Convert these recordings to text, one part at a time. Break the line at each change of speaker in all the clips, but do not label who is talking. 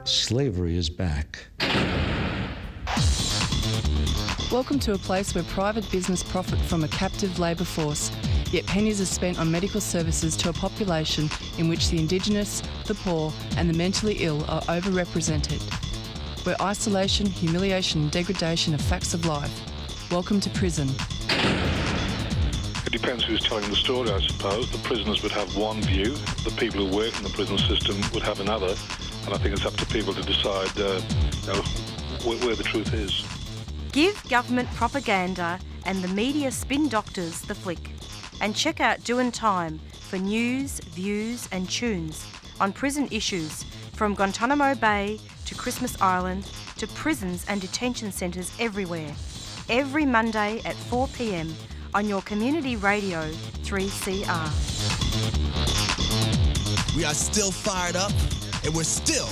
Slavery is back.
Welcome to a place where private business profit from a captive labour force, yet pennies are spent on medical services to a population in which the Indigenous, the poor and the mentally ill are overrepresented. Where isolation, humiliation and degradation are facts of life. Welcome to prison.
It depends who's telling the story, I suppose. The prisoners would have one view, the people who work in the prison system would have another, and I think it's up to people to decide where the truth is.
Give government propaganda and the media spin doctors the flick. And check out Doin Time for news, views and tunes on prison issues from Guantanamo Bay to Christmas Island to prisons and detention centres everywhere. Every Monday at 4 p.m. on your community radio 3CR.
We are still fired up and we're still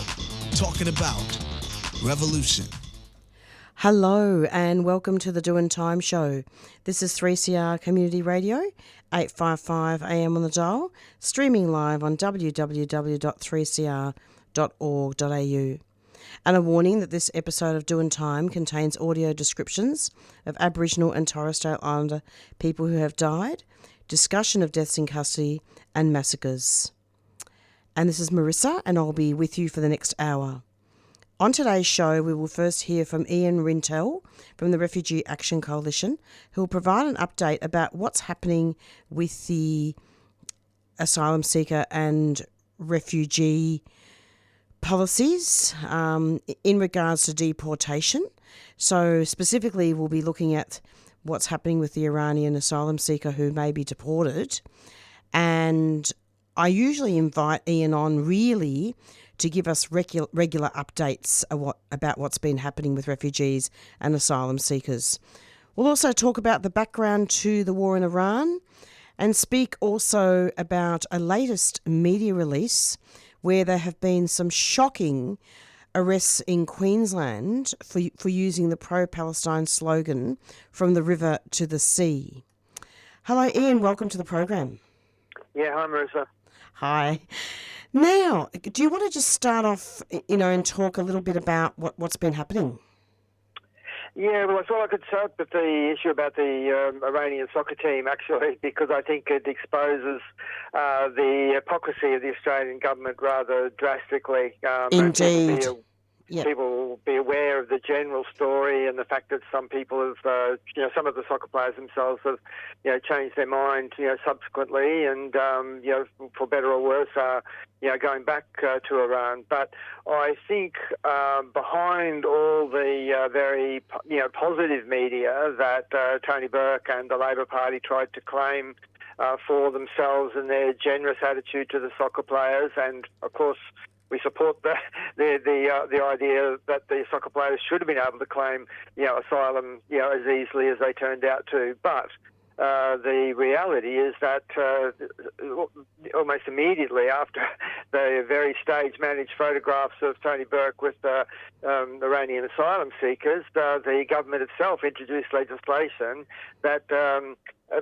talking about revolution.
Hello and welcome to the Doin Time show. This is 3CR Community Radio, 855 AM on the dial, streaming live on www.3cr.org.au. And a warning that this episode of Doin Time contains audio descriptions of Aboriginal and Torres Strait Islander people who have died, discussion of deaths in custody and massacres. And this is Marissa and I'll be with you for the next hour. On today's show, we will first hear from Ian Rintoul from the Refugee Action Coalition, who will provide an update about what's happening with the asylum seeker and refugee policies in regards to deportation. So specifically, we'll be looking at what's happening with the Iranian asylum seeker who may be deported. And I usually invite Ian on really to give us regular updates about what's been happening with refugees and asylum seekers. We'll also talk about the background to the war in Iran and speak also about a latest media release where there have been some shocking arrests in Queensland for using the pro-Palestine slogan, from the river to the sea. Hello, Ian. Welcome to the program.
Yeah, hi, Marissa.
Hi. Now, do you want to just start off, and talk a little bit about what's been happening?
Yeah, well, I thought I could start with the issue about the Iranian soccer team, actually, because I think it exposes the hypocrisy of the Australian government rather drastically.
Indeed.
People will be aware of the general story and the fact that some people have, some of the soccer players themselves have, changed their mind, subsequently, and, for better or worse, going back to Iran. But I think behind all the very, positive media that Tony Burke and the Labor Party tried to claim for themselves and their generous attitude to the soccer players, and of course, we support the idea that the soccer players should have been able to claim, asylum, as easily as they turned out to. But the reality is that almost immediately after the very stage-managed photographs of Tony Burke with Iranian asylum seekers, the government itself introduced legislation that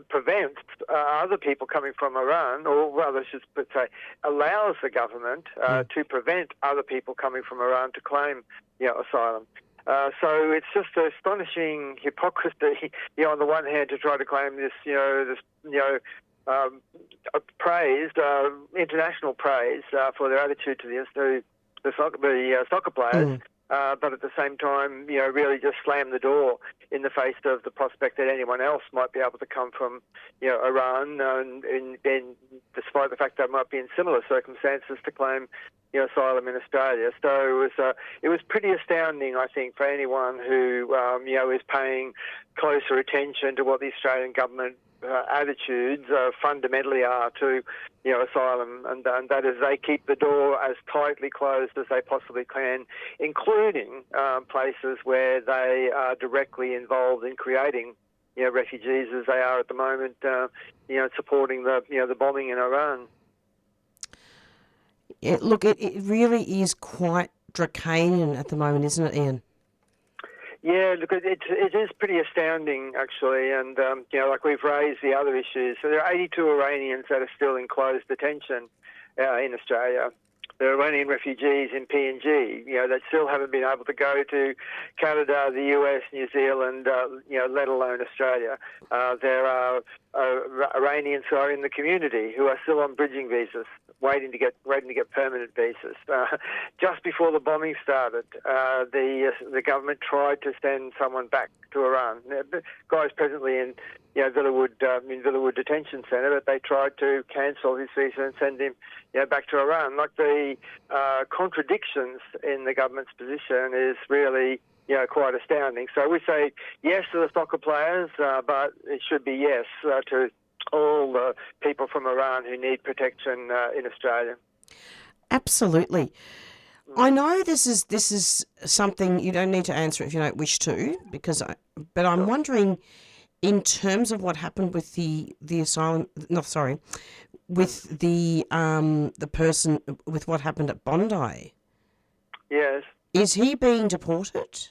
prevents other people coming from Iran, or rather, I should say, allows the government to prevent other people coming from Iran to claim, asylum. So it's just astonishing hypocrisy, on the one hand, to try to claim this, praised, international praise for their attitude to the soccer players. But at the same time, really just slam the door in the face of the prospect that anyone else might be able to come from, Iran, and despite the fact that might be in similar circumstances to claim, asylum in Australia. So it was pretty astounding, I think, for anyone who, is paying closer attention to what the Australian government attitudes fundamentally are to, asylum, and that is they keep the door as tightly closed as they possibly can, including places where they are directly involved in creating, refugees, as they are at the moment, supporting the bombing in Iran.
Yeah, look, it really is quite draconian at the moment, isn't it, Ian?
Yeah, look, it is pretty astounding, actually, and, like we've raised the other issues. So there are 82 Iranians that are still in closed detention in Australia. the Iranian refugees in PNG, that still haven't been able to go to Canada, the US, New Zealand, let alone Australia. There are Iranians who are in the community who are still on bridging visas, waiting to get permanent visas. Just before the bombing started, the government tried to send someone back to Iran. The guy's presently in Villawood Detention Centre, but they tried to cancel his visa and send him back to Iran. Like, the contradictions in the government's position is really quite astounding. So we say yes to the soccer players, but it should be yes to all the people from Iran who need protection in Australia.
Absolutely. I know this is something you don't need to answer if you don't wish to, but I'm wondering, in terms of what happened with the asylum, with the person, with what happened at Bondi.
Yes.
Is he being deported?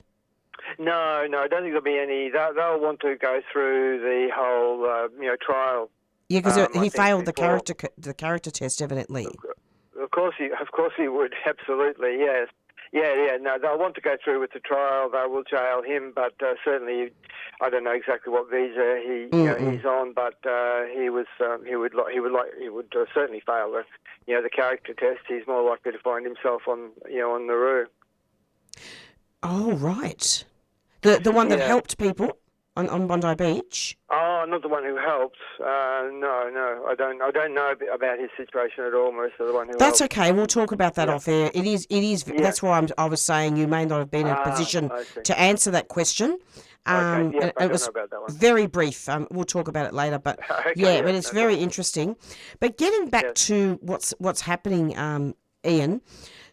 No, I don't think there'll be any. They'll want to go through the whole, trial.
Yeah, because he failed the character test, evidently.
Of course he would. Absolutely, yes. Yeah. No, they'll want to go through with the trial. They will jail him, but certainly, I don't know exactly what visa he's on, but he would certainly fail the character test. He's more likely to find himself on Nauru. Oh,
right. The one that helped people on Bondi Beach.
Oh, not the one who helped. No, I don't know about his situation at all. Most of the one who.
That's
helped.
Okay. We'll talk about that off air. It is. Yeah. That's why I was saying you may not have been in a position to answer that question.
I don't know about that one.
Very brief. We'll talk about it later, but but it's very interesting. But getting back to what's happening, Ian.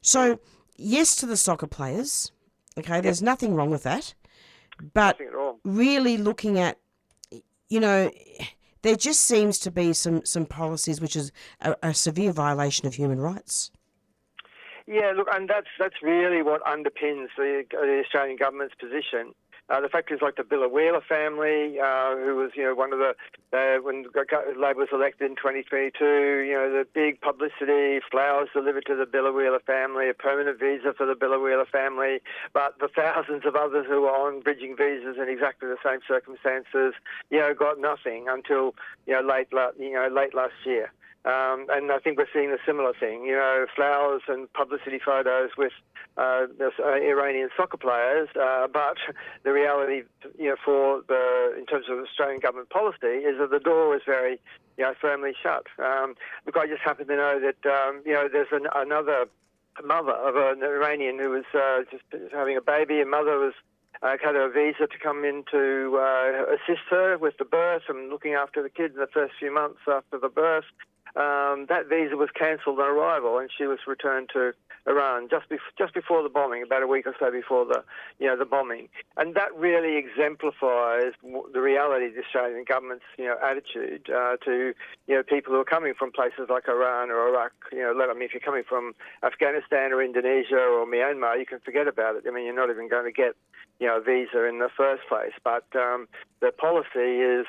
So yes to the soccer players. Okay, there's nothing wrong with that. But really looking at, there just seems to be some policies which is a severe violation of human rights.
Yeah, look, and that's really what underpins the Australian government's position. The fact is, like the Billa family, who was, one of the, when Labor was elected in 2022, the big publicity, flowers delivered to the Billa family, a permanent visa for the Billa family, but the thousands of others who were on bridging visas in exactly the same circumstances, got nothing until, late last year. And I think we're seeing a similar thing, flowers and publicity photos with the Iranian soccer players, but the reality, in terms of Australian government policy, is that the door is very, firmly shut. Look, I just happen to know that, there's another mother of an Iranian who was just having a baby. A mother was had a visa to come in to assist her with the birth and looking after the kids in the first few months after the birth. That visa was cancelled on arrival, and she was returned to Iran just before the bombing, about a week or so before the bombing. And that really exemplifies the reality of the Australian government's attitude to people who are coming from places like Iran or Iraq. If you're coming from Afghanistan or Indonesia or Myanmar, you can forget about it. I mean, you're not even going to get a visa in the first place. But the policy is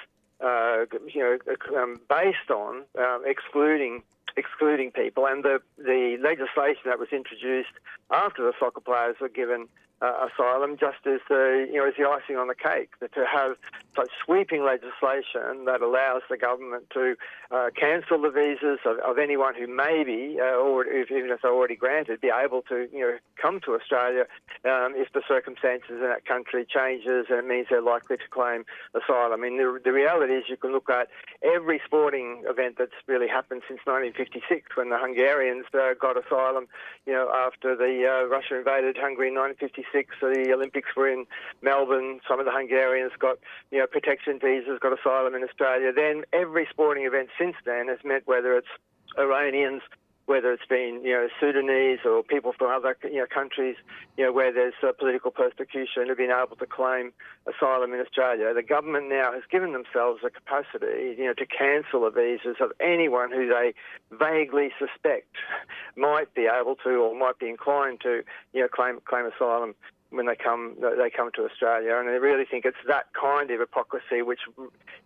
based on excluding people, and the legislation that was introduced after the soccer players were given asylum just is the icing on the cake. That to have such sweeping legislation that allows the government to cancel the visas of anyone who maybe, or even if they're already granted, be able to come to Australia if the circumstances in that country changes and it means they're likely to claim asylum. I mean, the reality is you can look at every sporting event that's really happened since 1956 when the Hungarians got asylum, after the Russia invaded Hungary in 1956. The Olympics were in Melbourne. Some of the Hungarians got, protection visas, got asylum in Australia. Then every sporting event since then has meant, whether it's Iranians, whether it's been, Sudanese or people from other, countries, where there's political persecution, have been able to claim asylum in Australia. The government now has given themselves the capacity, to cancel the visas of anyone who they vaguely suspect might be able to or might be inclined to, claim asylum when they come to Australia. And I really think it's that kind of hypocrisy which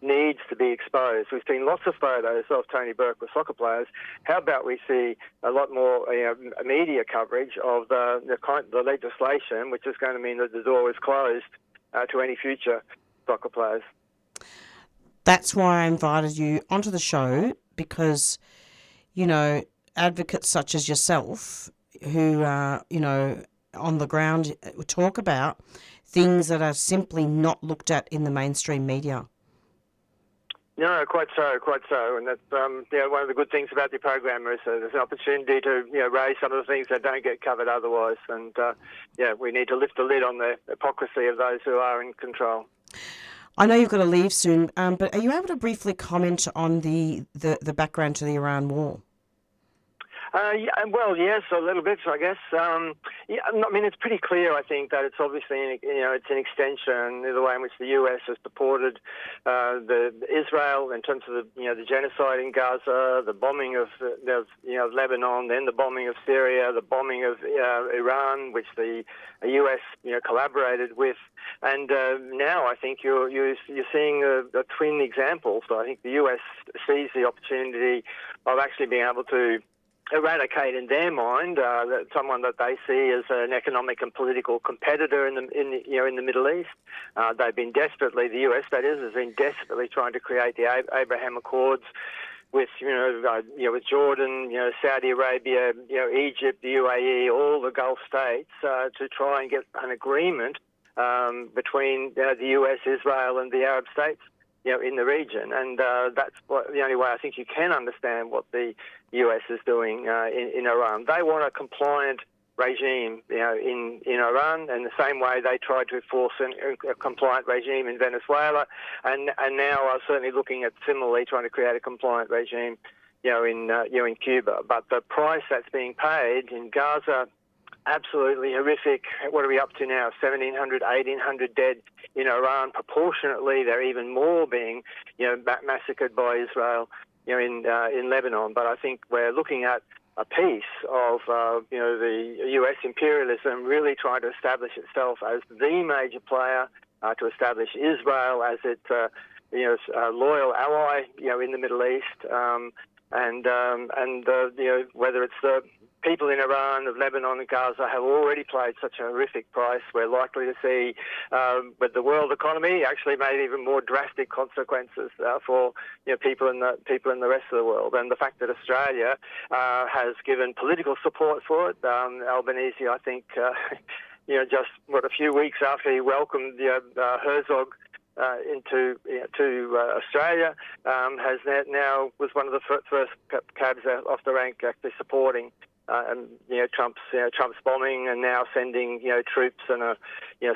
needs to be exposed. We've seen lots of photos of Tony Burke with soccer players. How about we see a lot more media coverage of the legislation, which is going to mean that the door is closed to any future soccer players.
That's why I invited you onto the show, because, you know, advocates such as yourself who are, you know, on the ground talk about things that are simply not looked at in the mainstream media.
No, quite so. And that's one of the good things about the program is there's an opportunity to raise some of the things that don't get covered otherwise. And we need to lift the lid on the hypocrisy of those who are in control.
I know you've got to leave soon, but are you able to briefly comment on the background to the Iran war?
Well, yes, a little bit, I guess. I mean, it's pretty clear, I think, that it's obviously, it's an extension of the way in which the US has deported Israel in terms of the genocide in Gaza, the bombing of Lebanon, then the bombing of Syria, the bombing of Iran, which the US collaborated with, and now I think you're seeing a twin example. So I think the US sees the opportunity of actually being able to eradicate in their mind someone that they see as an economic and political competitor in the Middle East. They've been desperately, the US that is, has been desperately trying to create the Abraham Accords with with Jordan, Saudi Arabia, Egypt, the UAE, all the Gulf states to try and get an agreement between the US, Israel, and the Arab states in the region, and that's the only way I think you can understand what the US is doing in Iran. They want a compliant regime, in Iran, in the same way they tried to enforce a compliant regime in Venezuela, and now are certainly looking at similarly trying to create a compliant regime, in Cuba. But the price that's being paid in Gaza, absolutely horrific. What are we up to now? 1,700, 1,800 dead in Iran. Proportionately, they're even more being, massacred by Israel, in Lebanon. But I think we're looking at a piece of, the US imperialism really trying to establish itself as the major player, to establish Israel as its, a loyal ally, in the Middle East, whether it's the people in Iran, of Lebanon and Gaza have already paid such a horrific price. We're likely to see, with the world economy, actually made even more drastic consequences for people in the rest of the world. And the fact that Australia has given political support for it, Albanese, I think, just a few weeks after he welcomed Herzog into Australia, has now was one of the first cabs off the rank actually supporting. Trump's bombing, and now sending troops and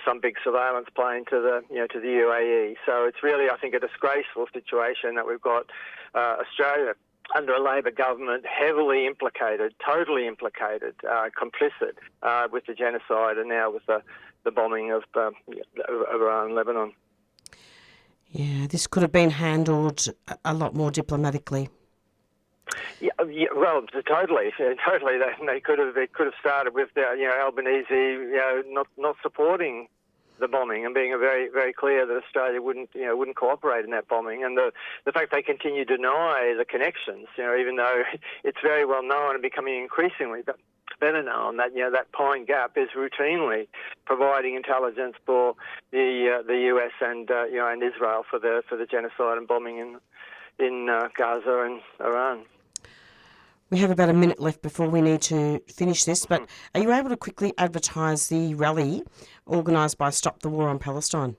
some big surveillance plane to the UAE. So it's really, I think, a disgraceful situation that we've got Australia under a Labor government heavily implicated, totally implicated, complicit with the genocide, and now with the bombing of Iran and Lebanon.
Yeah, this could have been handled a lot more diplomatically.
Yeah, well, totally. They could have started with Albanese, not supporting the bombing and being very, very clear that Australia wouldn't cooperate in that bombing, and the fact they continue to deny the connections, even though it's very well known and becoming increasingly better known that that Pine Gap is routinely providing intelligence for the US and Israel for the genocide and bombing in Gaza and Iran.
We have about a minute left before we need to finish this, but are you able to quickly advertise the rally organised by Stop the War on Palestine?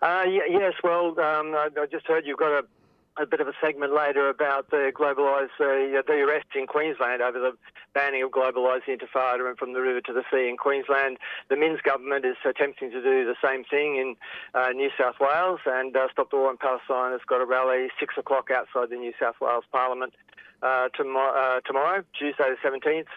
Yes, well, I just heard you've got a bit of a segment later about the arrests in Queensland over the banning of globalised intifada and from the river to the sea in Queensland. The Minns government is attempting to do the same thing in New South Wales, and Stop the War on Palestine has got a rally 6 o'clock outside the New South Wales Parliament tomorrow, Tuesday the 17th.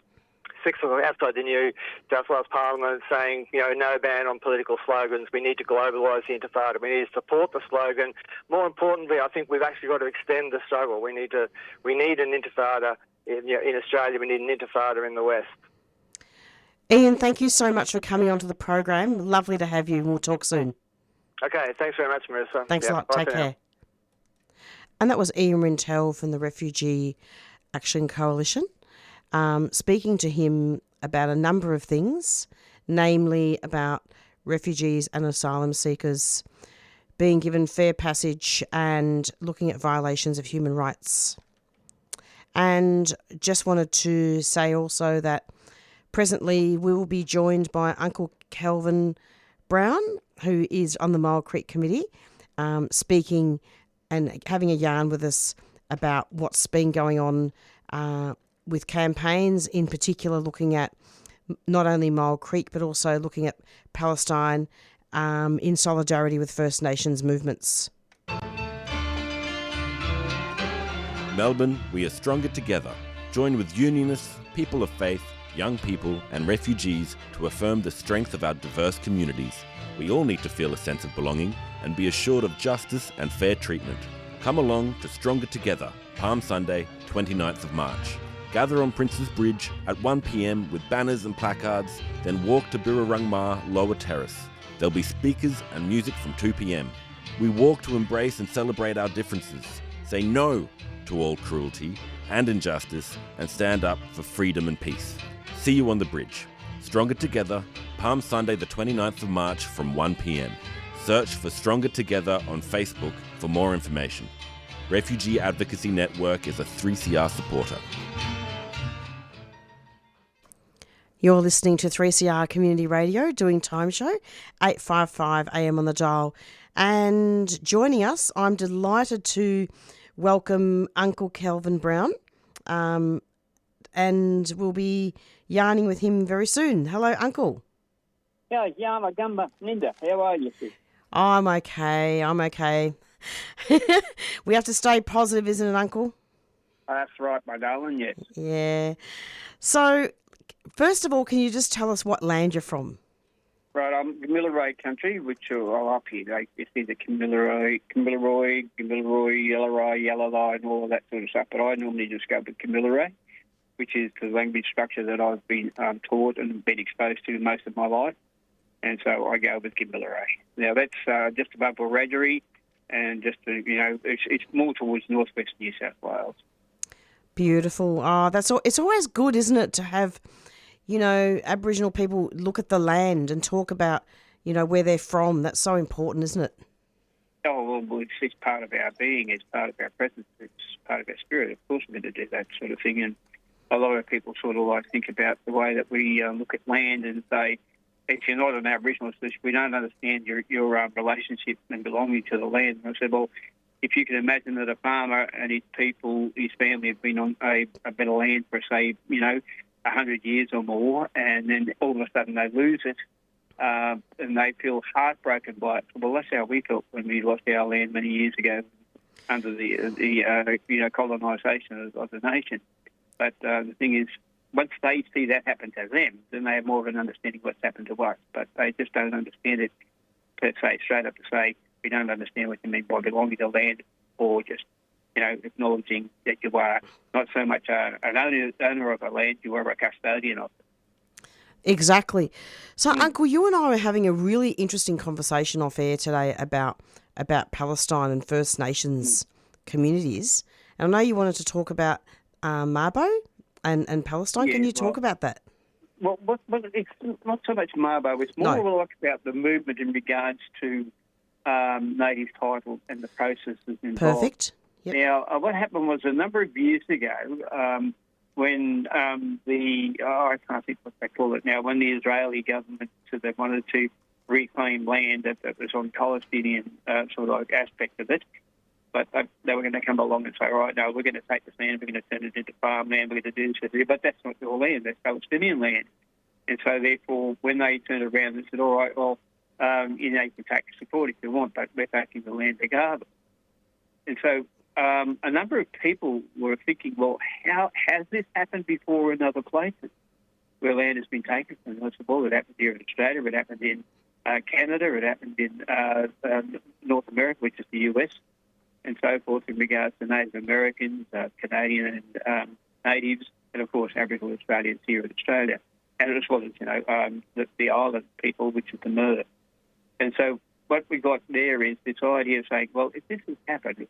6 o'clock outside the New South Wales Parliament, saying, no ban on political slogans. We need to globalise the intifada. We need to support the slogan. More importantly, I think we've actually got to extend the struggle. We need an intifada in Australia. We need an intifada in the West.
Ian, thank you so much for coming onto the program. Lovely to have you. We'll talk soon.
Okay, thanks very much, Marissa.
Thanks a lot.
Bye
Take
for now.
care. And that was Ian Rintoul from the Refugee Action Coalition, speaking to him about a number of things, namely about refugees and asylum seekers being given fair passage and looking at violations of human rights. And just wanted to say also that presently we will be joined by Uncle Kelvin Brown, who is on the Myall Creek Committee, speaking and having a yarn with us about what's been going on with campaigns, in particular looking at not only Myall Creek but also looking at Palestine in solidarity with First Nations movements.
Melbourne, we are stronger together. Join with unionists, people of faith, young people and refugees to affirm the strength of our diverse communities. We all need to feel a sense of belonging and be assured of justice and fair treatment. Come along to Stronger Together, Palm Sunday, 29th of March. Gather on Prince's Bridge at 1 p.m. with banners and placards, then walk to Birrarungmar Lower Terrace. There'll be speakers and music from 2 p.m. We walk to embrace and celebrate our differences, say no to all cruelty and injustice, and stand up for freedom and peace. See you on the bridge. Stronger Together, Palm Sunday the 29th of March from 1 p.m. Search for Stronger Together on Facebook for more information. Refugee Advocacy Network is a 3CR supporter.
You're listening to 3CR Community Radio, Doing Time Show, 855 AM on the dial. And joining us, I'm delighted to welcome Uncle Kelvin Brown, and we'll be yarning with him very soon. Hello, Uncle.
Yeah, Yama Gamba Linda, how are you, sis?
I'm okay. We have to stay positive, isn't it, Uncle?
That's right, my darling, yes.
Yeah. So, first of all, can you just tell us what land you're from?
Right, I'm Gamilaroi country, which are up here. It's either Gamilaroi, Yellorai, Yallalai, and all of that sort of stuff. But I normally just go with Gamilaroi, which is the language structure that I've been taught and been exposed to most of my life. And so I go with Gamilaroi. Now, that's just above Wiradjuri, and just, it's more towards northwest New South Wales.
Beautiful. Oh, it's always good, isn't it, to have, Aboriginal people look at the land and talk about, where they're from. That's so important, isn't it?
Oh, well, it's part of our being. It's part of our presence. It's part of our spirit. Of course, we're going to do that sort of thing. And a lot of people sort of think about the way that we look at land and say, if you're not an Aboriginal, we don't understand your relationship and belonging to the land. And I said, well, if you can imagine that a farmer and his people, his family have been on a bit of land for, say, 100 years or more, and then all of a sudden they lose it, and they feel heartbroken by it. Well, that's how we felt when we lost our land many years ago under the colonisation of the nation. But the thing is, once they see that happen to them, then they have more of an understanding of what's happened to us. But they just don't understand it, per se, straight up to say, we don't understand what you mean by belonging to land, or just, acknowledging that you are not so much an owner of a land, you are a custodian of it.
Exactly. So, Uncle, you and I were having a really interesting conversation off air today about Palestine and First Nations communities. And I know you wanted to talk about Mabo and Palestine. Can you talk about that?
Well, it's not so much Mabo. It's more about the movement in regards to native title and the processes involved.
Perfect. Yep.
Now, what happened was a number of years ago when I can't think what they call it now, when the Israeli government said they wanted to reclaim land that was on Palestinian sort of aspect of it, but they were going to come along and say, all right, no, we're going to take this land, we're going to turn it into farmland, we're going to do this, but that's not your land, that's Palestinian land. And so, therefore, when they turned around and said, all right, well, you can take support if you want, but we're taking the land regardless. And so a number of people were thinking, well, how has this happened before in other places where land has been taken from us? Well, it happened here in Australia, it happened in Canada, it happened in North America, which is the US, and so forth, in regards to Native Americans, Canadian and natives, and, of course, Aboriginal Australians here in Australia. as well as, the island people, which is the Mer. And so what we got there is this idea of saying, well, if this has happened,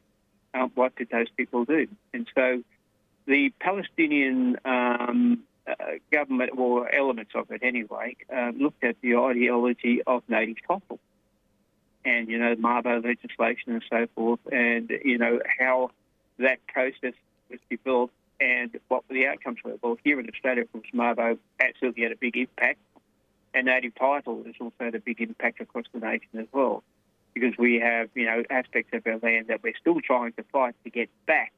what did those people do? And so the Palestinian government, or elements of it anyway, looked at the ideology of native title and, Mabo legislation and so forth, and, how that process was developed and what the outcomes were. Well, here in Australia, of course, Mabo absolutely had a big impact, and native title has also had a big impact across the nation as well, because we have, aspects of our land that we're still trying to fight to get back,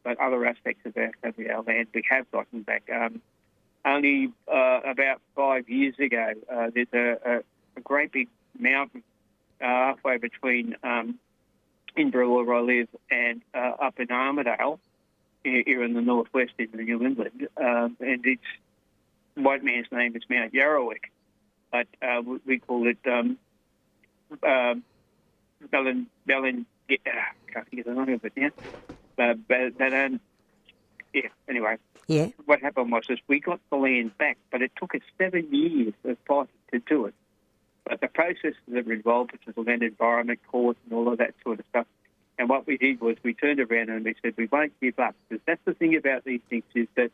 but other aspects of our land we have gotten back. Only about 5 years ago, there's a great big mountain halfway between Inverell, where I live, and up in Armidale, here in the northwest in New England, and its white man's name is Mount Yarrawick, but we call it Bellin. Can't think of the name of it now. Anyway.
Yeah.
What happened was we got the land back, but it took us 7 years of fighting to do it. But the processes that were involved, which was the Land Environment Court and all of that sort of stuff, and what we did was we turned around and we said we won't give up, because that's the thing about these things is that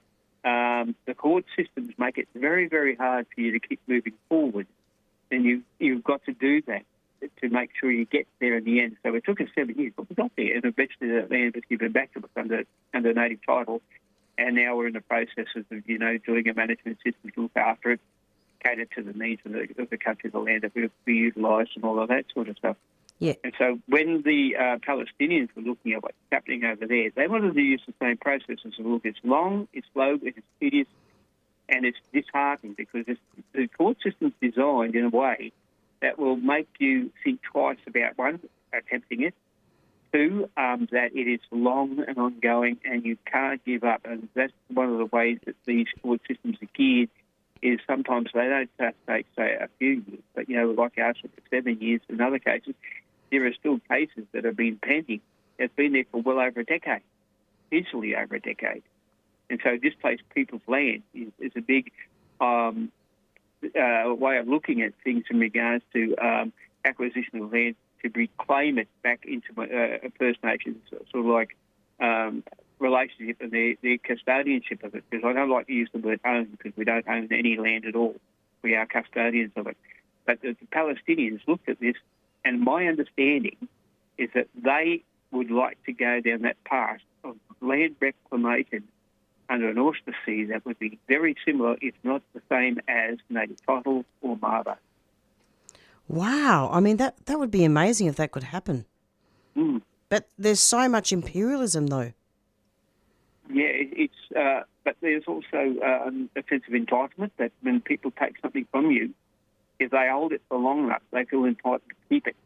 the court systems make it very, very hard for you to keep moving forward, and you've got to do that to make sure you get there in the end. So it took us 7 years, but we got there, and eventually that land was given back to us under native title. And now we're in the process of, doing a management system to look after it, cater to the needs of the country, the land that will be utilised and all of that sort of stuff.
Yeah.
And so when the Palestinians were looking at what's happening over there, they wanted to use the same process as look, it's long, it's slow, it's tedious, and it's disheartening, because the court system's designed in a way that will make you think twice about, one, attempting it, two, that it is long and ongoing and you can't give up. And that's one of the ways that these court systems are geared, is sometimes they don't take, say, a few years, but, like ours for 7 years. In other cases, there are still cases that have been pending. It's been there for well over a decade, easily over a decade. And so displaced people's land is a big way of looking at things in regards to acquisition of land, to reclaim it back into a First Nations sort of like relationship and their custodianship of it. Because I don't like to use the word own, because we don't own any land at all. We are custodians of it. But the Palestinians looked at this, and my understanding is that they would like to go down that path of land reclamation under an auspice that would be very similar, if not the same, as native title or Mabo.
Wow. I mean, that would be amazing if that could happen.
Mm.
But there's so much imperialism, though.
Yeah, but there's also a sense of entitlement that when people take something from you, if they hold it for long enough, they feel entitled to keep it.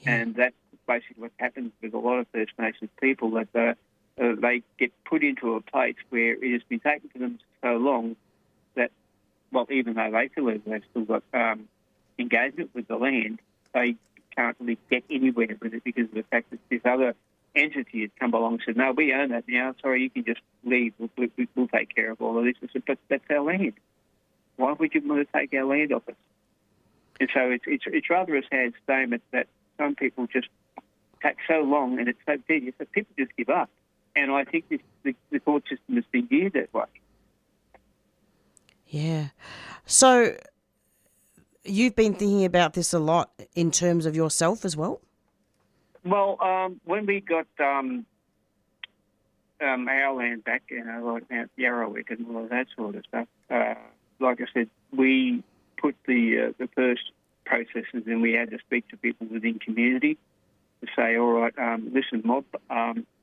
Yeah. And that's basically what happens with a lot of First Nations people, that they get put into a place where it has been taken from them so long that, well, even though they feel that they've still got engagement with the land, they can't really get anywhere with it because of the fact that this other entity has come along and said, no, we own that now, sorry, you can just leave, we'll take care of all of this. I said, but that's our land. Why would you want to take our land off us? And so it's rather a sad statement that some people just take so long and it's so tedious that people just give up. And I think the court system has been geared that way.
Yeah. So you've been thinking about this a lot in terms of yourself as well?
Well, when we got our land back, like Mount Yarrawick and all of that sort of stuff, like I said, we put the first processes and we had to speak to people within community to say, all right, listen, mob,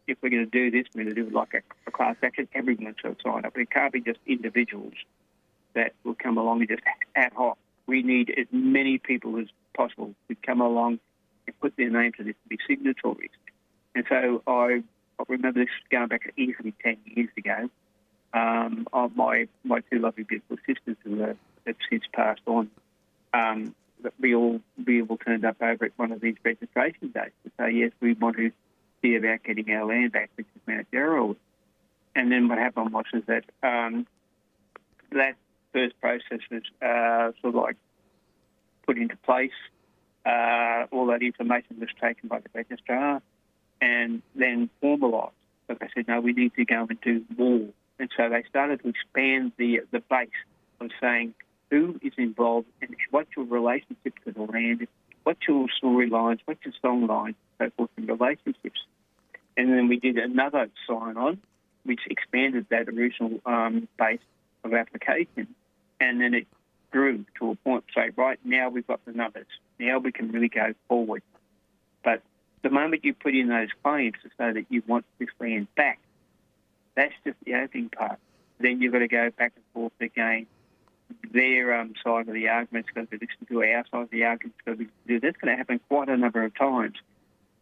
if we're going to do this, we're going to do it like a class action. Everyone should sign up. It can't be just individuals that will come along and just ad hoc. We need as many people as possible to come along and put their name to this, to be signatories. And so I remember this going back easily 10 years ago. My two lovely beautiful sisters who have since passed on, we all turned up over at one of these registration days to say, yes, we want to see about getting our land back, which is Mount Yarrawick. And then what happened was that first processes sort of like put into place. All that information was taken by the registrar and then formalised. But they said, no, we need to go and do more. And so they started to expand the base of saying who is involved and what's your relationship to the land, what's your storylines, what's your song lines, so forth, and relationships. And then we did another sign-on, which expanded that original base of application. And then it grew to a point to say, right, now we've got the numbers. Now we can really go forward. But the moment you put in those claims to say that you want this land back, that's just the opening part. Then you've got to go back and forth again. Their side of the argument's got to be listened to, our side of the argument's got to be listened to. That's going to happen quite a number of times.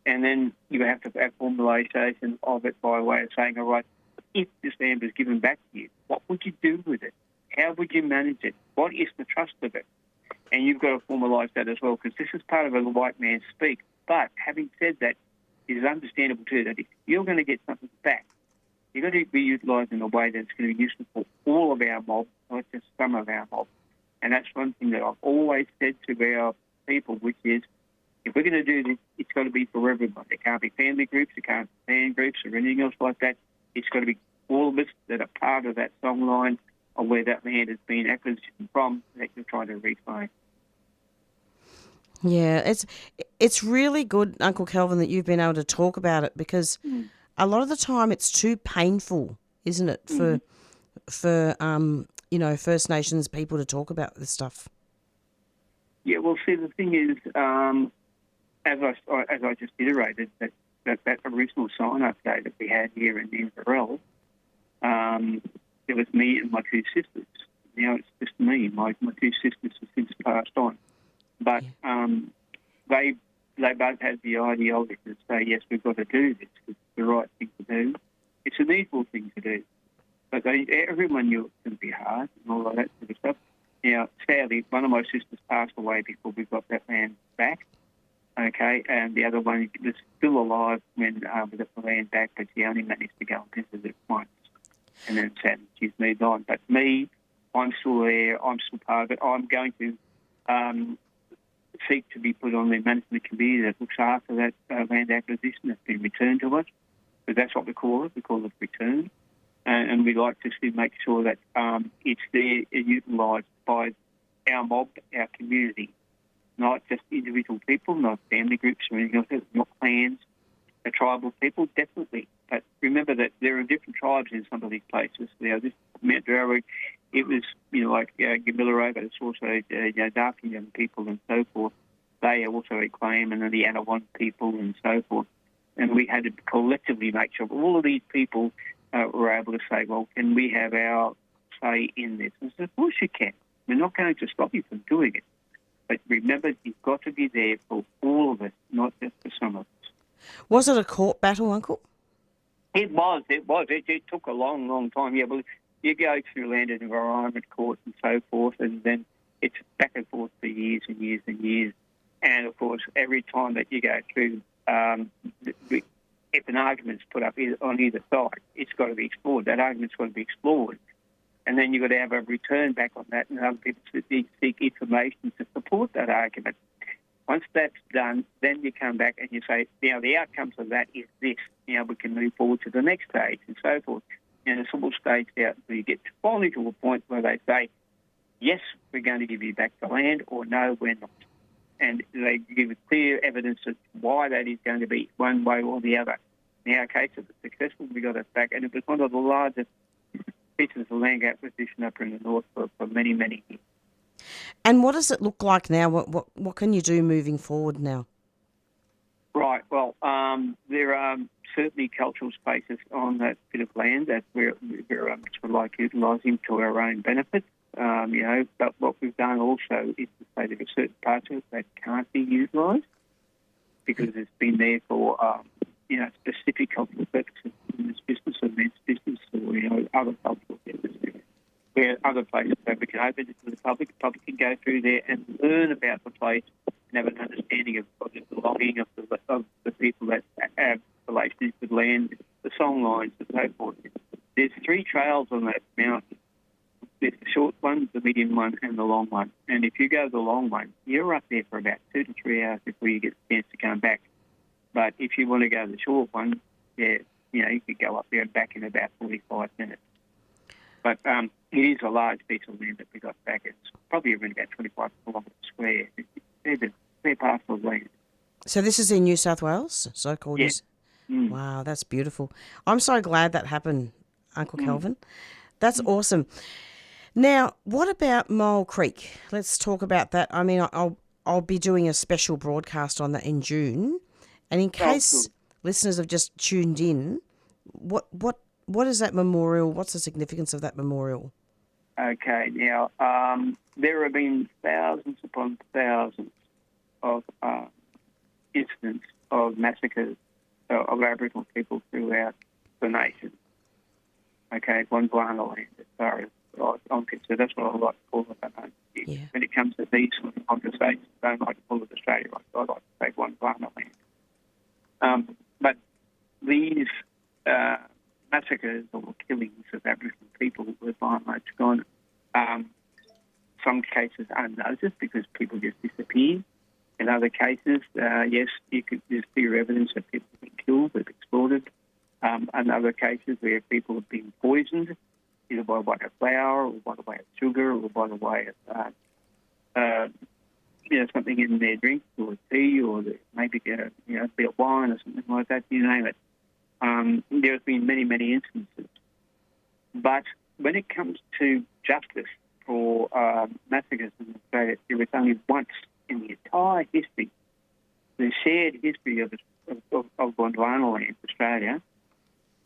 And then you have to have formalisation of it by way of saying, all right, if this land was given back to you, what would you do with it? How would you manage it? What is the trust of it? And you've got to formalise that as well, because this is part of a white man's speak. But having said that, it is understandable too that if you're going to get something back, you've got to be utilised in a way that's going to be useful for all of our mob, not just some of our mob. And that's one thing that I've always said to our people, which is, if we're going to do this, it's got to be for everyone. There can't be family groups, there can't be fan groups or anything else like that. It's got to be all of us that are part of that song line of where that land has been acquisition from that you're trying to reclaim.
Yeah, it's really good, Uncle Kelvin, that you've been able to talk about it, because a lot of the time it's too painful, isn't it, for First Nations people to talk about this stuff.
Yeah, well, see, the thing is, as I just iterated, that original sign-up day that we had here in Inverell, it was me and my two sisters. Now it's just me. My two sisters have since passed on. But they both had the ideology to say, yes, we've got to do this. It's the right thing to do. It's an equal thing to do. But everyone knew it was going to be hard and all of that sort of stuff. Now, sadly, one of my sisters passed away before we got that land back, okay, and the other one was still alive when we got the land back, but she only managed to go and visit it once. And then sadly, she's moved on. But me, I'm still there. I'm still part of it. I'm going to seek to be put on the management committee that looks after that land acquisition that's been returned to us. But that's what we call it. We call it return. And we like to make sure that it's there and utilised by our mob, our community, not just individual people, not family groups or anything else, not clans, tribal people, definitely. But remember that there are different tribes in some of these places. This Mount Drury, it was, like Gamilaroi, but it's also Darkin young people and so forth. They also a claim, and then the Anawan people and so forth. And we had to collectively make sure all of these people were able to say, well, can we have our say in this? And I said, of course you can. We're not going to stop you from doing it. But remember, you've got to be there for all of us, not just for some of us.
Was it a court battle, Uncle?
It was. It took a long, long time. Yeah, well, you go through land and environment court and so forth, and then it's back and forth for years and years and years. And, of course, every time that you go through, if an argument's put up on either side, it's got to be explored. That argument's got to be explored. And then you've got to have a return back on that, and other people seek information to support that argument. Once that's done, then you come back and you say, now the outcomes of that is this. Now we can move forward to the next stage and so forth. And it's all staged out until you get finally to a point where they say, yes, we're going to give you back the land, or no, we're not. And they give clear evidence of why that is going to be one way or the other. In our case, if it's successful, we got it back. And it was one of the largest pieces of land acquisition up in the north for many, many years.
And what does it look like now? What can you do moving forward now?
Right. Well, there are certainly cultural spaces on that bit of land that we're like utilising to our own benefit. But what we've done also is to say there are certain parts of it that can't be utilised because it's been there for specific cultural purposes in this business or men's business or other cultural businesses. Where other places that we can open it to the public can go through there and learn about the place and have an understanding of the belonging of the people that have relations with land, the song lines and so forth. There's 3 trails on that mountain There's the short one, the medium one, and the long one. And if you go the long one, you're up there for about 2 to 3 hours before you get the chance to come back. But if you want to go the short one, yeah, you could go up there and back in about 45 minutes. But it is a large piece of land that we got back. It's probably around about 25 kilometres square. They're parcel of land.
So this is in New South Wales, so-called.
Yeah.
Wow, that's beautiful. I'm so glad that happened, Uncle Kelvin. That's awesome. Now, what about Myall Creek? Let's talk about that. I mean, I'll be doing a special broadcast on that in June, and in case listeners have just tuned in, what is that memorial? What's the significance of that memorial?
Okay, now there have been thousands upon thousands of incidents of massacres of Aboriginal people throughout the nation. Okay, Gondwana land, as far as I'm concerned, that's what I like to call it. When it comes to these sort of conversations, I don't like to call it Australia, right? I like to say Gondwana land. But these massacres or killings of Aboriginal people were by and large gone, some cases unnoticed because people just disappeared. In other cases, yes, there's clear evidence that people have been killed, they've exploded. In other cases where people have been poisoned, either by way of flour or by the way of sugar or by the way of something in their drink or tea or maybe a bit of wine or something like that, you name it. There have been many, many instances. But when it comes to justice for massacres in Australia, there was only once in the entire history, the shared history of Gondwana land, Australia,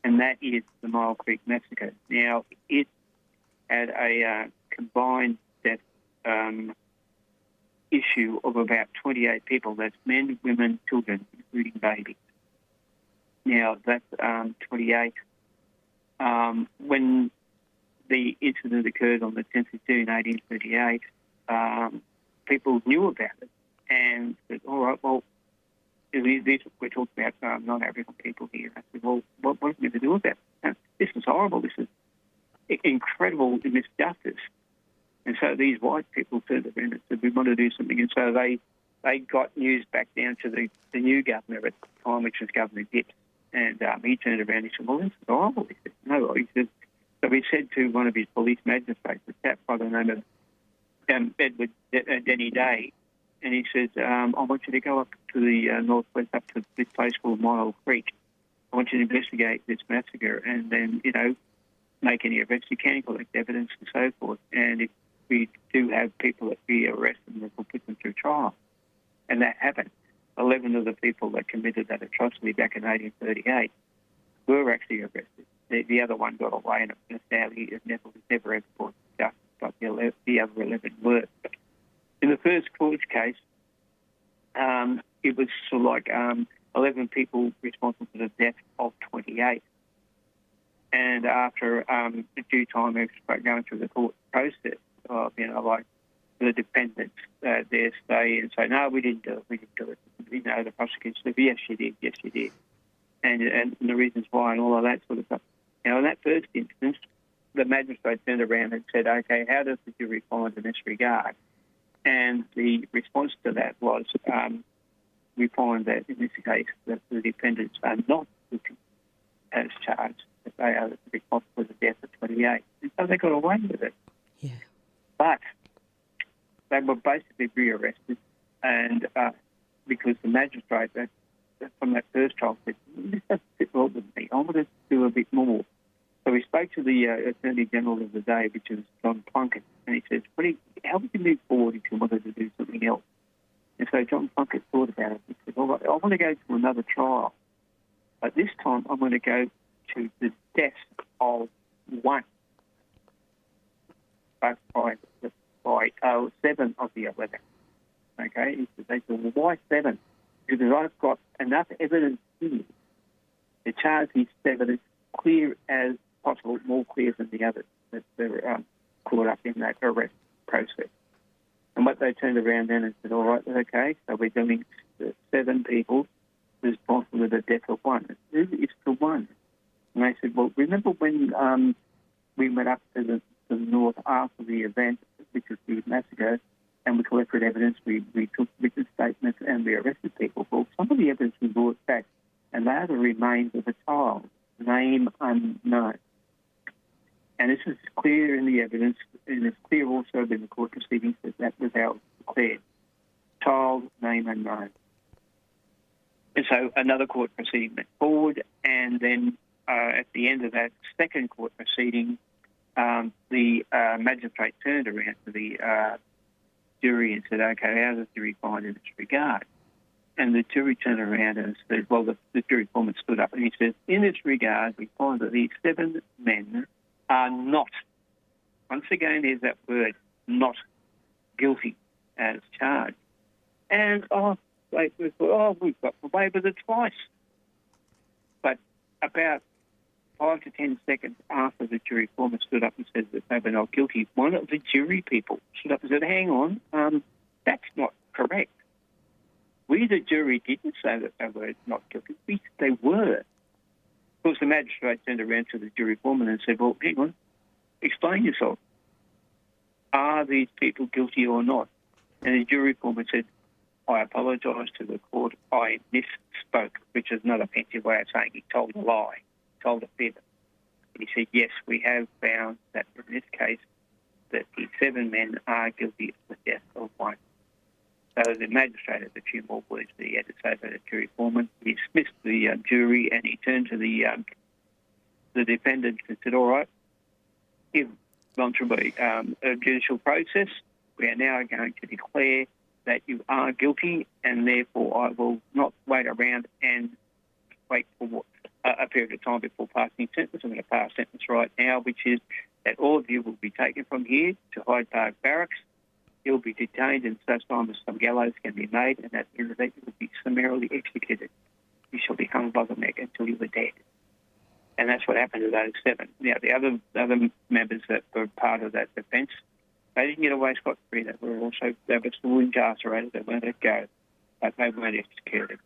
and that is the Myall Creek Massacre. Now, it had a combined death issue of about 28 people. That's men, women, children, including babies. Now, that's 28. When the incident occurred on the 10th of June, 1838, people knew about it and said, all right, well, we're talking about non-Aboriginal people here. I said, well, what are we going to do about it? This is horrible. This is incredible misjustice. And so these white people turned around and said, we want to do something. And so they got news back down to the new governor at the time, which was Governor Dips. And he turned around and he said, well, this is horrible. He said, no. He said, so he said to one of his police magistrates, a chap by the name of Edward Denny Day, and he says, I want you to go up to the northwest, up to this place called Myall Creek. I want you to investigate this massacre and then, make any arrests you can, collect evidence and so forth. And if we do have people that we arrest them, we'll put them through trial. And that happened. 11 of the people that committed that atrocity back in 1838 were actually arrested. The other one got away, and sadly it was never ever brought to justice, but the other 11 were. In the first court case, it was sort of like 11 people responsible for the death of 28. And after due time of going through the court process of, like the defendants, they stay and say, no, we didn't do it. The prosecution said, yes, you did. And the reasons why and all of that sort of stuff. In that first instance, the magistrate turned around and said, okay, how does the jury find in this regard? And the response to that was, we find that in this case that the defendants are not guilty as charged, that they are responsible for the death of 28. And so they got away with it.
Yeah.
But they were basically rearrested, and because the magistrate from that first trial said, this doesn't sit well with me, I want to do a bit more. So we spoke to the Attorney General of the day, which was John Plunkett, and he says, how would you move forward if you wanted to do something else? And so John Plunkett thought about it. He said, all right, I want to go to another trial. But this time I'm going to go to the death of one. But by 7 of the 11. Okay? He said, they said, well, why 7? Because I've got enough evidence here to charge these 7 clear as possible, more clear than the others that were caught up in that arrest process. And what they turned around then and said, all right, okay, so we're doing 7 people responsible for the death of one. It's the one. And they said, well, remember when we went up to to the north after the event, which was the massacre, and we collected evidence. We took witness statements and we arrested people. Well, some of the evidence we brought back, and they are the remains of a child, name unknown. And this is clear in the evidence, and it's clear also in the court proceedings that was out declared. Child, name unknown. And so another court proceeding went forward, and then at the end of that second court proceeding, the magistrate turned around to the jury and said, okay, how does the jury find in this regard? And the jury turned around and said, well, the jury foreman stood up and he said, in this regard, we find that these 7 men are not, once again, there's that word, not guilty as charged. And, we've got away with it twice. But about 5 to 10 seconds after the jury foreman stood up and said that they were not guilty, one of the jury people stood up and said, hang on, that's not correct. We, the jury, didn't say that they were not guilty. They were. Of course, the magistrate turned around to the jury foreman and said, well, hang on, explain yourself. Are these people guilty or not? And the jury foreman said, I apologise to the court. I misspoke, which is not a fancy way of saying he told a lie, told a fib. He said, yes, we have found that in this case that the 7 men are guilty of the death of one. So the magistrate had a few more words that he had to say to the jury foreman. He dismissed the jury and he turned to the defendant and said, all right, you've gone through a judicial process. We are now going to declare that you are guilty, and therefore I will not wait around and wait for a period of time before passing sentence. I'm going to pass sentence right now, which is that all of you will be taken from here to Hyde Park Barracks. You'll be detained in such time as some gallows can be made, and at the end of that you will be summarily executed. You shall be hung by the neck until you are dead. And that's what happened to those 7. Now, the other members that were part of that defence, they didn't get away scot-free. They were still incarcerated. They weren't let go, but they weren't executed.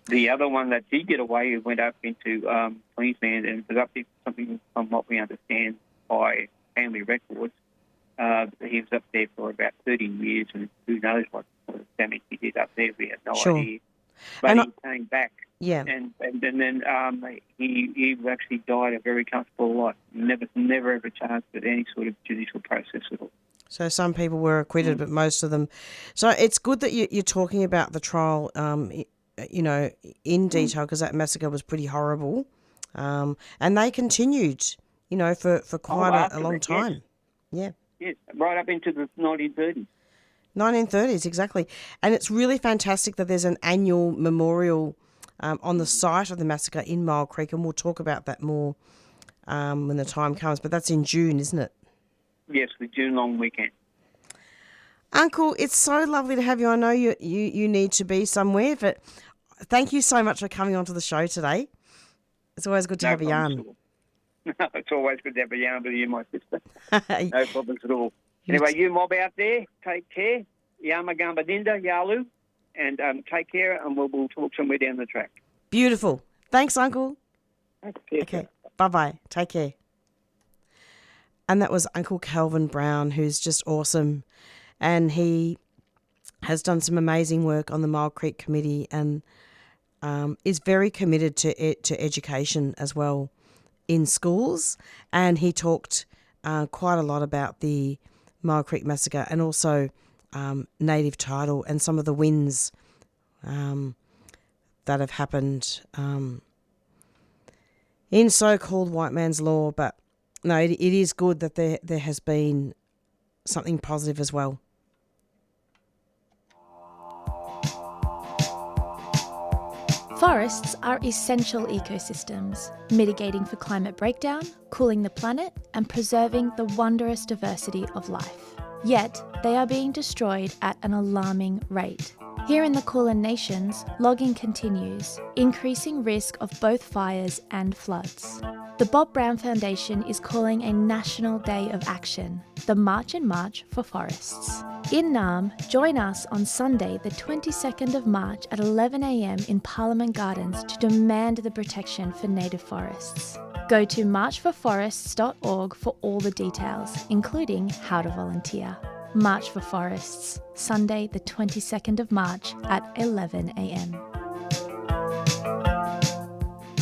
The other one that did get away went up into Queensland and was up there for something, from what we understand, by family records. He was up there for about 30 years, and who knows what sort of damage he did up there. We had no idea. But he came back.
Yeah.
And then he actually died a very comfortable life. Never ever charged with any sort of judicial process at all.
So some people were acquitted, but most of them. So it's good that you're talking about the trial, in detail, because that massacre was pretty horrible, and they continued, for quite a long time.
Yes. Yes, right up into the 1930s.
1930s, exactly. And it's really fantastic that there's an annual memorial on the site of the massacre in Myall Creek, and we'll talk about that more when the time comes. But that's in June, isn't it?
Yes, the June long weekend.
Uncle, it's so lovely to have you. I know you need to be somewhere, but thank you so much for coming onto the show today. It's always good to have a yarn.
It's always good to have a yarn with you, my sister. No problems at all. Anyway, you mob out there, take care. Yama Gamba Dinda, Yalu, and take care, and we'll talk somewhere down the track.
Beautiful. Thanks, Uncle. Okay. Bye-bye. Take care. And that was Uncle Kelvin Brown, who's just awesome. And he has done some amazing work on the Myall Creek Committee and is very committed to education as well in schools. And he talked quite a lot about the Myall Creek Massacre and also native title and some of the wins that have happened in so-called white man's law. But no, it is good that there has been something positive as well.
Forests are essential ecosystems, mitigating for climate breakdown, cooling the planet, and preserving the wondrous diversity of life. Yet, they are being destroyed at an alarming rate. Here in the Kulin Nations, logging continues, increasing risk of both fires and floods. The Bob Brown Foundation is calling a National Day of Action, the March and March for Forests. In Naarm, join us on Sunday the 22nd of March at 11 a.m. in Parliament Gardens to demand the protection for native forests. Go to marchforforests.org for all the details, including how to volunteer. March for Forests, Sunday the 22nd of March at 11 a.m.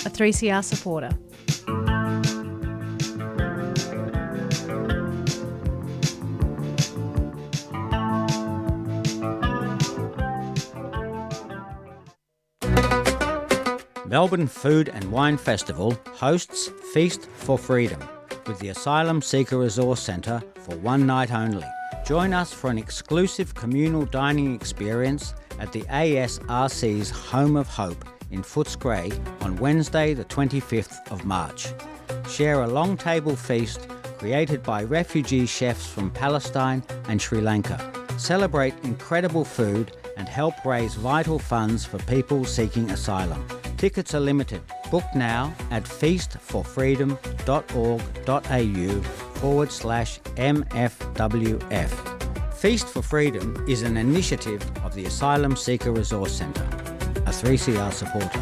A 3CR supporter.
Melbourne Food and Wine Festival hosts Feast for Freedom with the Asylum Seeker Resource Centre for one night only. Join us for an exclusive communal dining experience at the ASRC's Home of Hope in Footscray on Wednesday the 25th of March. Share a long table feast created by refugee chefs from Palestine and Sri Lanka. Celebrate incredible food and help raise vital funds for people seeking asylum. Tickets are limited. Book now at feastforfreedom.org.au/MFWF. Feast for Freedom is an initiative of the Asylum Seeker Resource Centre, a 3CR supporter.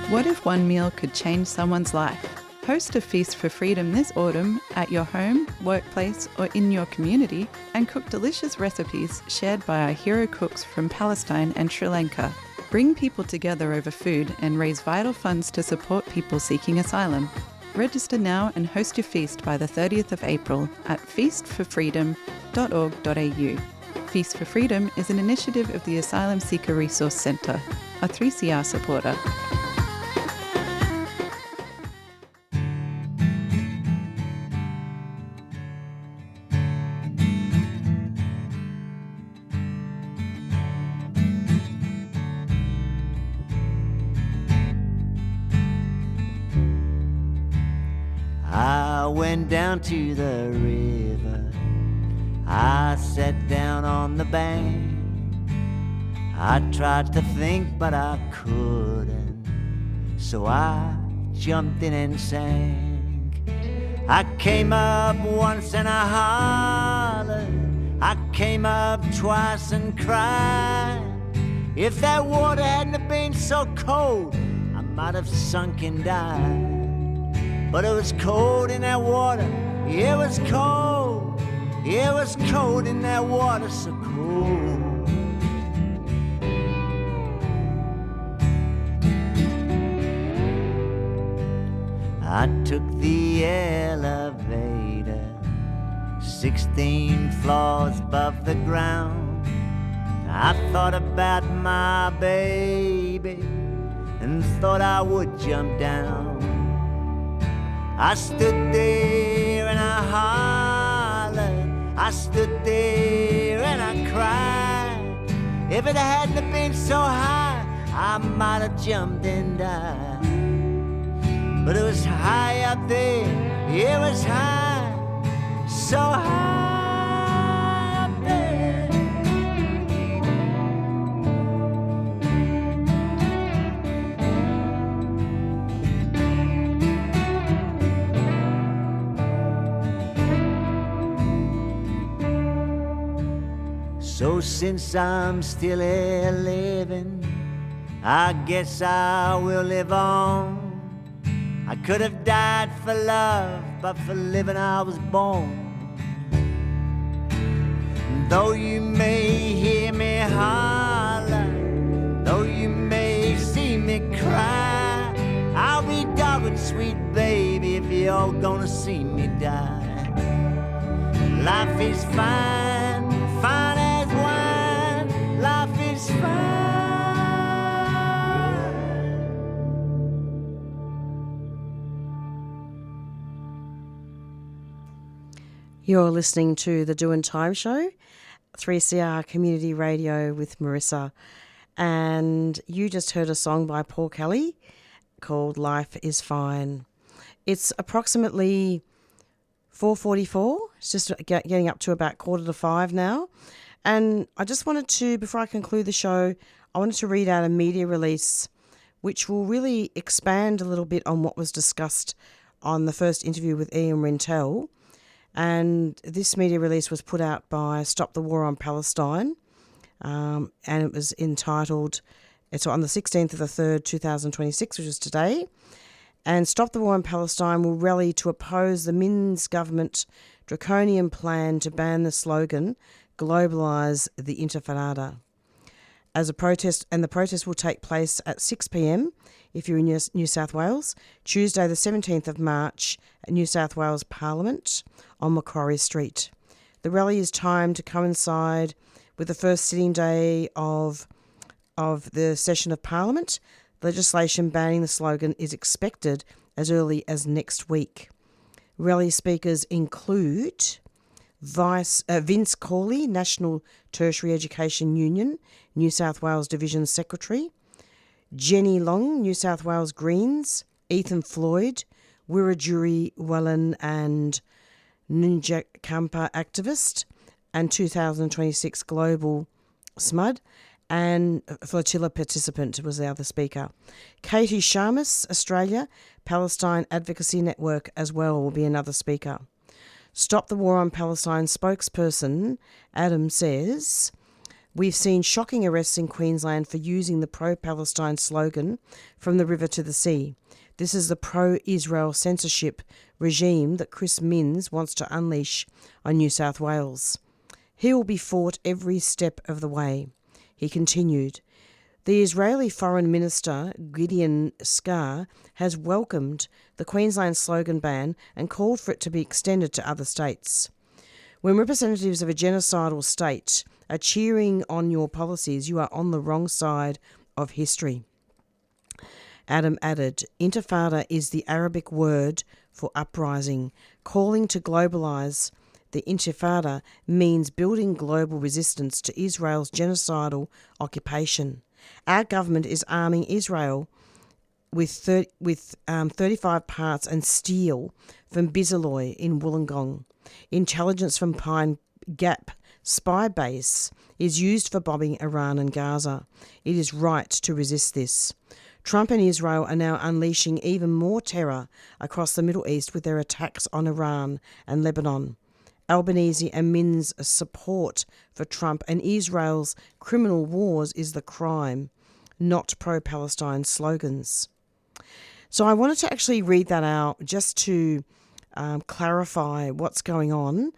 What if one meal could change someone's life? Host a Feast for Freedom this autumn at your home, workplace, or in your community, and cook delicious recipes shared by our hero cooks from Palestine and Sri Lanka. Bring people together over food and raise vital funds to support people seeking asylum. Register now and host your feast by the 30th of April at feastforfreedom.org.au. Feast for Freedom is an initiative of the Asylum Seeker Resource Centre, a 3CR supporter.
Down to the river, I sat down on the bank. I tried to think but I couldn't, so I jumped in and sank. I came up once and I hollered, I came up twice and cried. If that water hadn't been so cold, I might have sunk and died. But it was cold in that water, it was cold. It was cold in that water, so cold. I took the elevator, 16 floors above the ground. I thought about my baby and thought I would jump down. I stood there and I hollered, I stood there and I cried. If it hadn't been so high, I might have jumped and died. But it was high up there, it was high, so high up there. So since I'm still here living, I guess I will live on. I could have died for love, but for living I was born. Though you may hear me holler, though you may see me cry, I'll be darling sweet baby if you're gonna see me die. Life is fine, fine as wine, life is fine.
You're listening to the Doin Time Show, 3CR Community Radio with Marissa. And you just heard a song by Paul Kelly called Life is Fine. It's approximately 4:44. It's just getting up to about 4:45 now. And I just wanted to, before I conclude the show, I wanted to read out a media release which will really expand a little bit on what was discussed on the first interview with Ian Rintoul. And this media release was put out by Stop the War on Palestine, and it was entitled, it's on the 16th of the 3rd, 2026, which is today. And Stop the War on Palestine will rally to oppose the Min's government draconian plan to ban the slogan, globalise the Intifada, as a protest, and the protest will take place at 6 p.m. if you're in New South Wales, Tuesday the 17th of March at New South Wales Parliament on Macquarie Street. The rally is timed to coincide with the first sitting day of the session of Parliament. Legislation banning the slogan is expected as early as next week. Rally speakers include Vince Cawley, National Tertiary Education Union, New South Wales Division Secretary, Jenny Long, New South Wales Greens, Ethan Floyd, Wiradjuri Wellan and Ninja Kampa activist, and 2026 Global SMUD, and Flotilla participant was the other speaker. Katie Sharmas, Australia, Palestine Advocacy Network as well will be another speaker. Stop the War on Palestine spokesperson Adam says, "We've seen shocking arrests in Queensland for using the pro-Palestine slogan from the river to the sea. This is the pro-Israel censorship regime that Chris Minns wants to unleash on New South Wales. He will be fought every step of the way." He continued, "The Israeli Foreign Minister, Gideon Scar, has welcomed the Queensland slogan ban and called for it to be extended to other states. When representatives of a genocidal state are cheering on your policies, you are on the wrong side of history." Adam added, "Intifada is the Arabic word for uprising. Calling to globalise the Intifada means building global resistance to Israel's genocidal occupation. Our government is arming Israel with 35 parts and steel from Bisalloy in Wollongong. Intelligence from Pine Gap spy base is used for bombing Iran and Gaza. It is right to resist this. Trump and Israel are now unleashing even more terror across the Middle East with their attacks on Iran and Lebanon. Albanese and Minns' support for Trump and Israel's criminal wars is the crime, not pro-Palestine slogans." So I wanted to actually read that out just to clarify what's going on.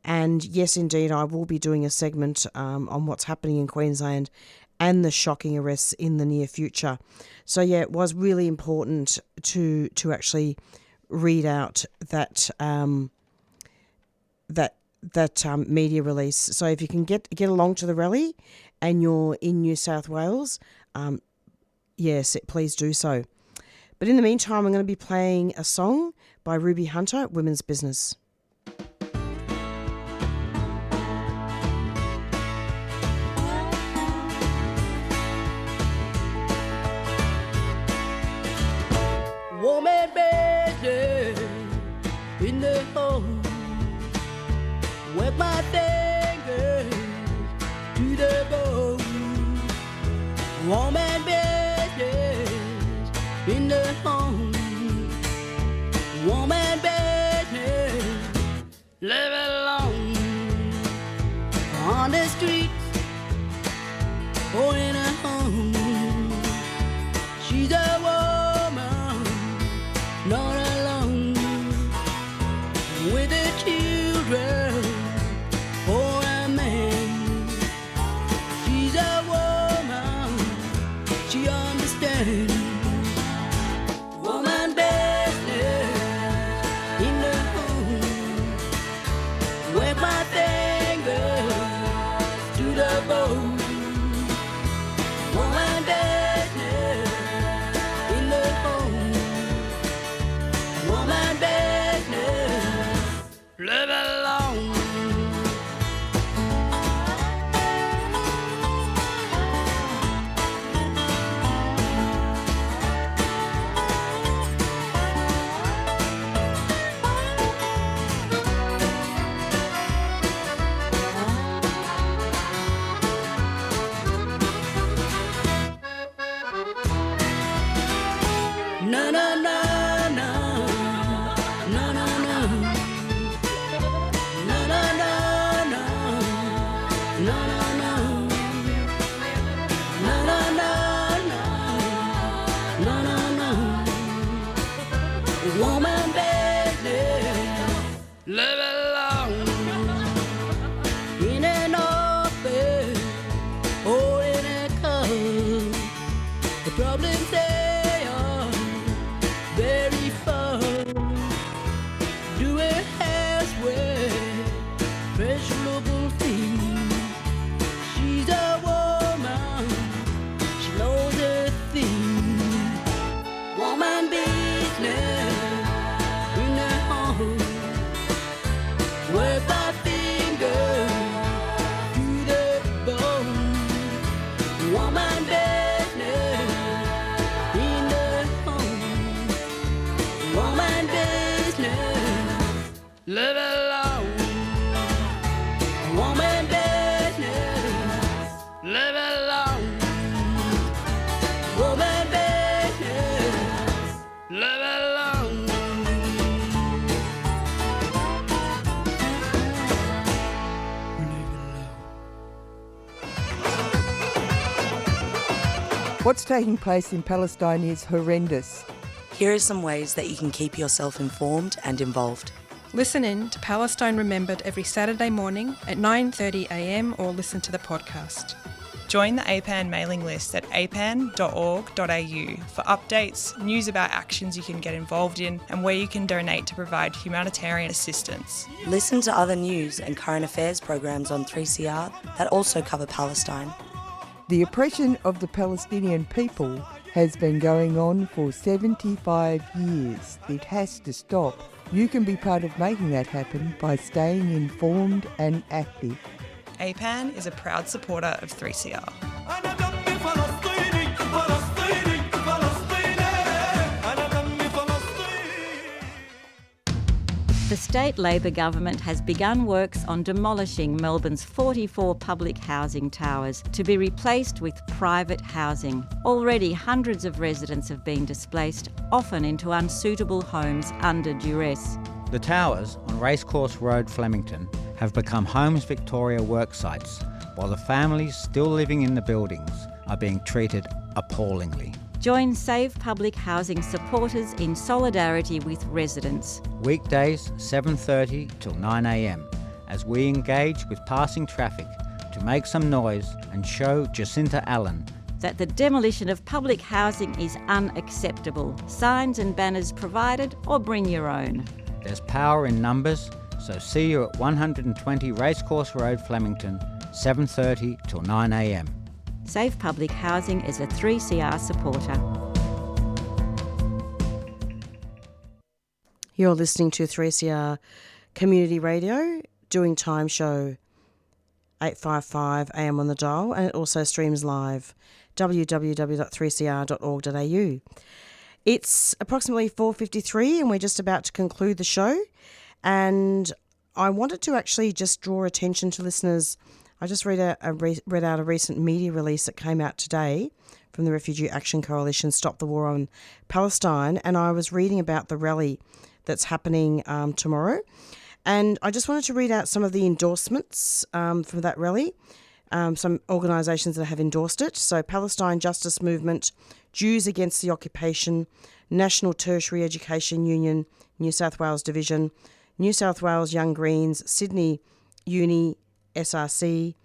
And yes, indeed, I will be doing a segment on what's happening in Queensland and the shocking arrests in the near future. So yeah, it was really important to actually read out that media release. So if you can get along to the rally and you're in New South Wales, yes, please do so. But in the meantime, I'm going to be playing a song by Ruby Hunter, Women's Business.
Woman business in the home, work my fingers to the bone. Woman business in the home, woman business, live alone on the streets or in a home. She's a woman, not alone, with the children or a man. She's a woman, she understands. Woman business in the home, work my fingers to the bone. No, no, no. No, no, no, no. No, no, no. Woman business. Live alone. In an office or in a car. The problems they are very far. Do it elsewhere. Fashionable thing. She's a woman. She knows her thing. Woman business in her home. Work my finger to the bone. Woman business in the home. Woman business. Live alone. Woman business. Live alone. Woman business. Live alone.
What's taking place in Palestine is horrendous.
Here are some ways that you can keep yourself informed and involved.
Listen in to Palestine Remembered every Saturday morning at 9:30am or listen to the podcast.
Join the APAN mailing list at apan.org.au for updates, news about actions you can get involved in and where you can donate to provide humanitarian assistance.
Listen to other news and current affairs programs on 3CR that also cover Palestine.
The oppression of the Palestinian people has been going on for 75 years. It has to stop. You can be part of making that happen by staying informed and active.
APAN is a proud supporter of 3CR.
The state Labor government has begun works on demolishing Melbourne's 44 public housing towers to be replaced with private housing. Already hundreds of residents have been displaced, often into unsuitable homes under duress.
The towers on Racecourse Road, Flemington, have become Homes Victoria work sites, while the families still living in the buildings are being treated appallingly.
Join Save Public Housing supporters in solidarity with residents.
Weekdays 7:30 till 9am as we engage with passing traffic to make some noise and show Jacinta Allen
that the demolition of public housing is unacceptable. Signs and banners provided or bring your own.
There's power in numbers, so see you at 120 Racecourse Road, Flemington, 7:30 till 9am.
Save Public Housing is a 3CR supporter.
You're listening to 3CR Community Radio, Doing Time show, 855 AM on the dial, and it also streams live, www.3cr.org.au. It's approximately 4:53 and we're just about to conclude the show, and I wanted to actually just draw attention to listeners. I just read out a recent media release that came out today from the Refugee Action Coalition, Stop the War on Palestine, and I was reading about the rally that's happening tomorrow. And I just wanted to read out some of the endorsements from that rally, some organisations that have endorsed it. So Palestine Justice Movement, Jews Against the Occupation, National Tertiary Education Union, New South Wales Division, New South Wales Young Greens, Sydney Uni, SRC,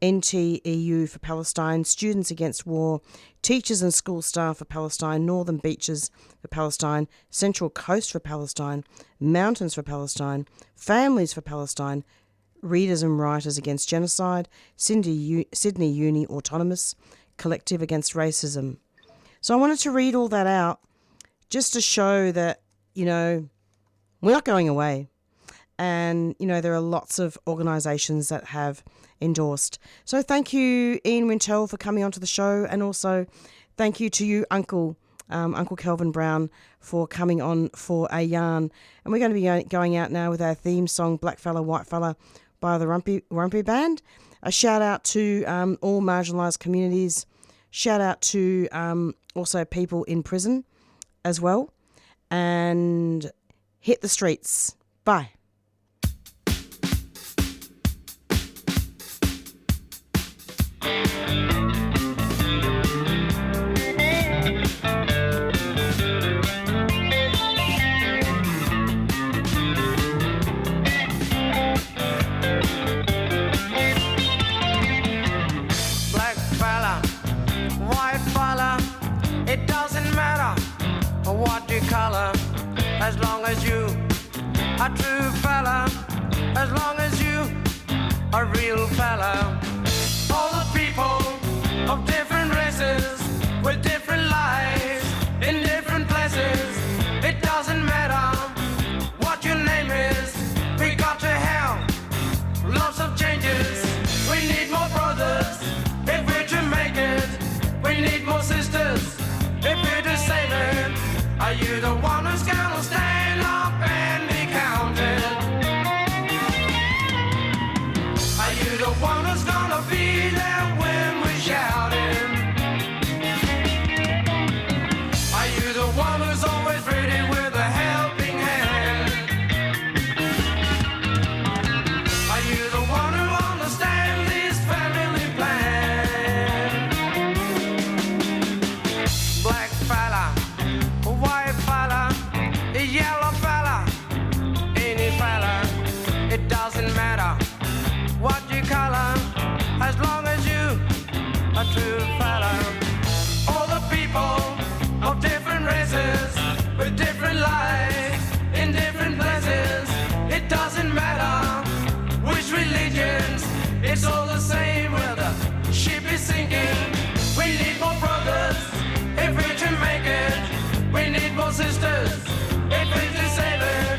NTEU for Palestine, Students Against War, Teachers and School Staff for Palestine, Northern Beaches for Palestine, Central Coast for Palestine, Mountains for Palestine, Families for Palestine, Readers and Writers Against Genocide, Sydney Uni Autonomous, Collective Against Racism. So I wanted to read all that out just to show that, you know, we're not going away. And, you know, there are lots of organisations that have endorsed. So thank you, Ian Rintoul, for coming onto the show. And also thank you to you, Uncle Kelvin Brown, for coming on for a yarn. And we're going to be going out now with our theme song, Black Fella, White Fella, by the Rumpy Band. A shout out to all marginalised communities. Shout out to also people in prison as well. And hit the streets. Bye.
as you are true fella, as long as you are real fella. All the people of different races with different lives in different places. It doesn't matter what your name is. We got to have lots of changes. We need more brothers if we're to make it. We need more sisters if we're to save it. Are you the one who's gonna stand up and be counted? Are you the one who's gonna be there when we're shouting? Are you the one who's always ready with a helping hand? Are you the one who understands this family plan? Black fella, white fella, yellow fella, any fella, it doesn't matter what you color, as long as you are true fella. All the people of different races with different lives in different places. It doesn't matter which religions, it's all the same where the ship is sinking. We need more brothers if we're to make it. We need more sisters if we're to save it.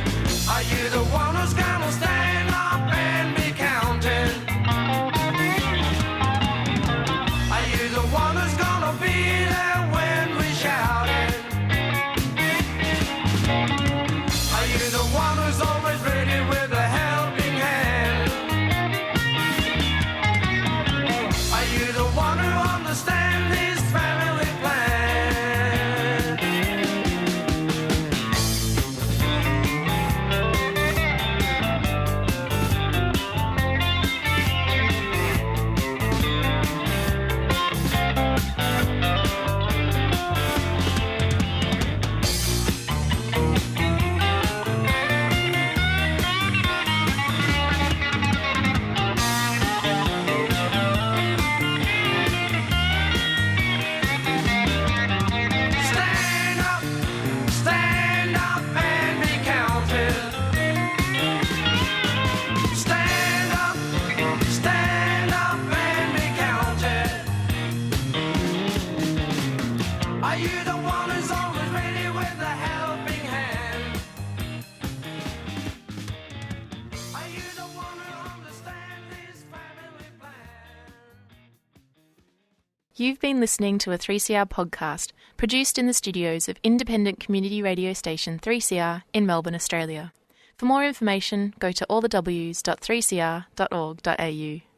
Are you the one who's gonna stand up and be counted? Are you the one who's gonna be there when we shout it? Are you the one who's always ready with a helping hand? Are you the one who understands this family plan? Stand up and be counted. Stand up and be counted. Are you the one who's always ready with a helping hand? Are you the one who understands this family plan?
You've been listening to a 3CR podcast produced in the studios of independent community radio station 3CR in Melbourne, Australia. For more information, go to allthews.3cr.org.au.